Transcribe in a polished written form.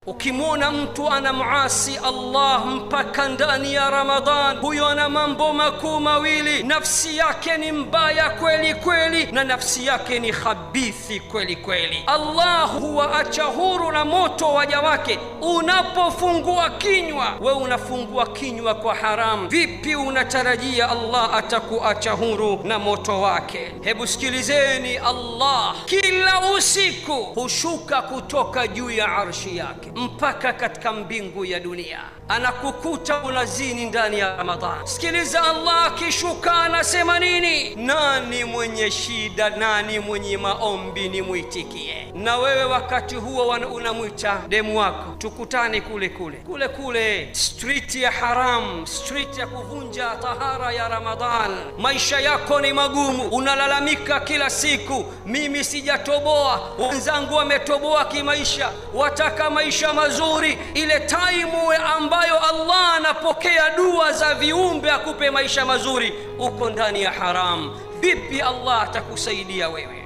Ukimwona mtu anamuasi Allah mpaka ndani ya Ramadhan, huyo ana mambo makuu mawili: nafsi yake ni mbaya kweli kweli, na nafsi yake ni khabithi kweli kweli. Allah huwaacha huru na moto waja wake. Unapofungua kinywa, we unafungua kinywa kwa haramu, vipi unatarajia Allah atakuacha huru na moto wake? Hebu sikilizeni, Allah kila usiku hushuka kutoka juu ya arshi yake mpaka katika mbingu ya dunia, anakukuta unazini ndani ya Ramadhan. Sikiliza, Allah akishuka anasema nini? Nani mwenye shida, nani mwenye maombi nimuitikie. Na wewe wakati huo unamwita demu wako, tukutane kule street ya haram, street ya kuvunja tahara ya Ramadhan. Maisha yako ni magumu, unalalamika kila siku, mimi sijatoboa, wenzangu wametoboa kimaisha, wataka maisha mazuri. Ile time ambayo Allah anapokea dua za viumbe akupe maisha mazuri, uko ndani ya haram. Vipi Allah atakusaidia wewe?